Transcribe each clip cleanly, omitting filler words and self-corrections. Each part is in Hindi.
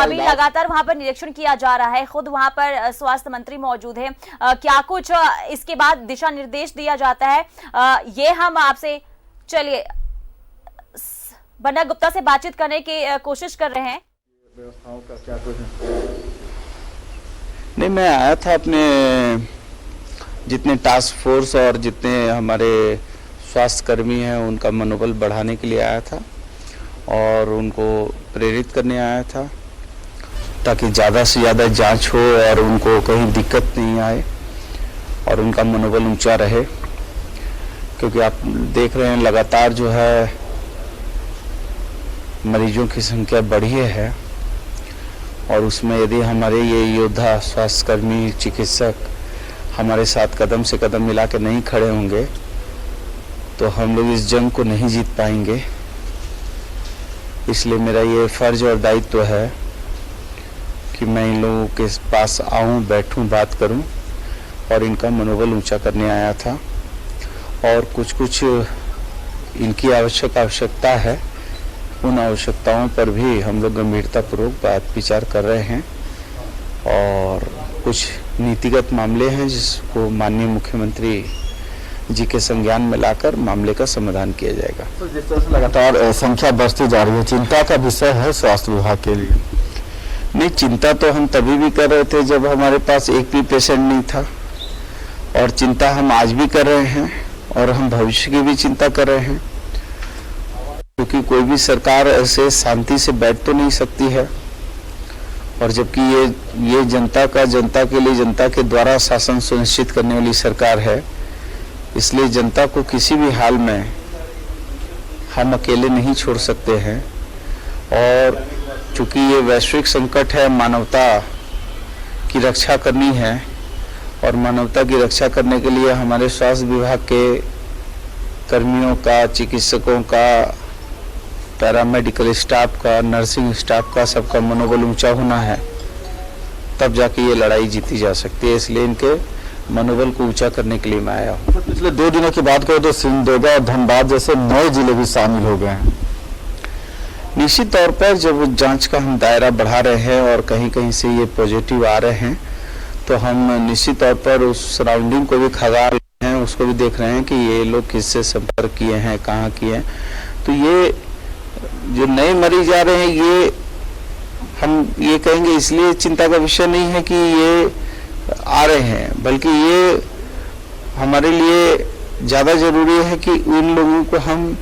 अभी लगातार वहां पर निरीक्षण किया जा रहा है, खुद वहां पर स्वास्थ्य मंत्री मौजूद है, क्या कुछ इसके बाद दिशा निर्देश दिया जाता है, ये हम आपसे चलिए बन्ना गुप्ता से बातचीत करने की कोशिश कर रहे हैं। व्यवस्थाओं का क्या कुछ नहीं, मैं आया था अपने जितने टास्क फोर्स और जितने हमारे स्वास्थ्य कर्मी हैं उनका मनोबल बढ़ाने के लिए आया था और उनको प्रेरित करने आया था ताकि ज़्यादा से ज़्यादा जांच हो और उनको कहीं दिक्कत नहीं आए और उनका मनोबल ऊंचा रहे, क्योंकि आप देख रहे हैं लगातार जो है मरीजों की संख्या बढ़ी है और उसमें यदि हमारे ये योद्धा स्वास्थ्यकर्मी चिकित्सक हमारे साथ कदम से कदम मिला के नहीं खड़े होंगे तो हम लोग इस जंग को नहीं जीत पाएंगे। इसलिए मेरा ये फर्ज और दायित्व है कि मैं इन लोगों के पास आऊं, बैठूं, बात करूं और इनका मनोबल ऊंचा करने आया था। और कुछ कुछ इनकी आवश्यकता है, उन आवश्यकताओं पर भी हम लोग गंभीरतापूर्वक बात विचार कर रहे हैं और कुछ नीतिगत मामले हैं जिसको माननीय मुख्यमंत्री जी के संज्ञान में लाकर मामले का समाधान किया जाएगा। तो जिस तरह से लगातार संख्या बढ़ती जा रही है, चिंता का विषय है स्वास्थ्य विभाग के लिए। नहीं, चिंता तो हम तभी भी कर रहे थे जब हमारे पास एक भी पेशेंट नहीं था और चिंता हम आज भी कर रहे हैं और हम भविष्य की भी चिंता कर रहे हैं, क्योंकि कोई भी सरकार ऐसे शांति से बैठ तो नहीं सकती है और जबकि ये जनता के लिए, जनता के द्वारा शासन सुनिश्चित करने वाली सरकार है, इसलिए जनता को किसी भी हाल में हम अकेले नहीं छोड़ सकते हैं। और चूंकि ये वैश्विक संकट है, मानवता की रक्षा करनी है और मानवता की रक्षा करने के लिए हमारे स्वास्थ्य विभाग के कर्मियों का, चिकित्सकों का, पैरामेडिकल स्टाफ का, नर्सिंग स्टाफ का, सबका मनोबल ऊंचा होना है, तब जाके ये लड़ाई जीती जा सकती है। इसलिए इनके मनोबल को ऊंचा करने के लिए मैं आया हूँ। तो पिछले 2 दिनों की बात करें तो सिमडेगा और धनबाद जैसे नए जिले भी शामिल हो गए हैं। निश्चित तौर पर जब जांच का हम दायरा बढ़ा रहे हैं और कहीं कहीं से ये पॉजिटिव आ रहे हैं तो हम निश्चित तौर पर उस सराउंडिंग को भी खंगाल रहे हैं, उसको भी देख रहे हैं कि ये लोग किससे संपर्क किए हैं, कहाँ किए हैं। तो ये जो नए मरीज आ रहे हैं, ये हम ये कहेंगे इसलिए चिंता का विषय नहीं है कि ये आ रहे हैं, बल्कि ये हमारे लिए ज़्यादा ज़रूरी है कि उन लोगों को हम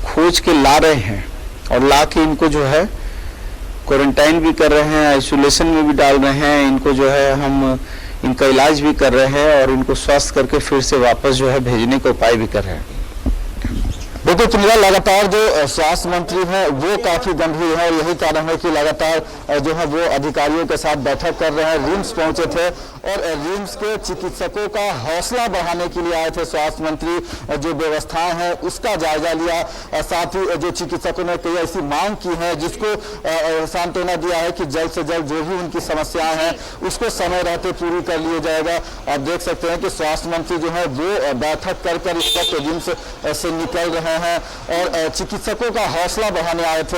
खोज के ला रहे हैं और ला के इनको जो है क्वारंटाइन भी कर रहे हैं, आइसोलेशन में भी डाल रहे हैं, इनको जो है हम इनका इलाज भी कर रहे हैं और इनको स्वस्थ करके फिर से वापस जो है भेजने का उपाय भी कर रहे हैं। देखिए चंद्रा, लगातार जो स्वास्थ्य मंत्री हैं वो काफी गंभीर है और यही कारण है कि लगातार जो है वो अधिकारियों के साथ बैठक कर रहे हैं। रिम्स पहुंचे थे और रिम्स के चिकित्सकों का हौसला बढ़ाने के लिए आए थे स्वास्थ्य मंत्री। जो व्यवस्थाएं हैं उसका जायजा लिया, साथ ही जो चिकित्सकों ने कई ऐसी मांग की है जिसको सांत्वना दिया है कि जल्द से जल्द जो भी उनकी समस्याएं हैं उसको समय रहते पूरी कर लिया जाएगा। आप देख सकते हैं कि स्वास्थ्य मंत्री जो है वो बैठक कर इस वक्त रिम्स से निकल रहे हैं और चिकित्सकों का हौसला बढ़ाने आए थे।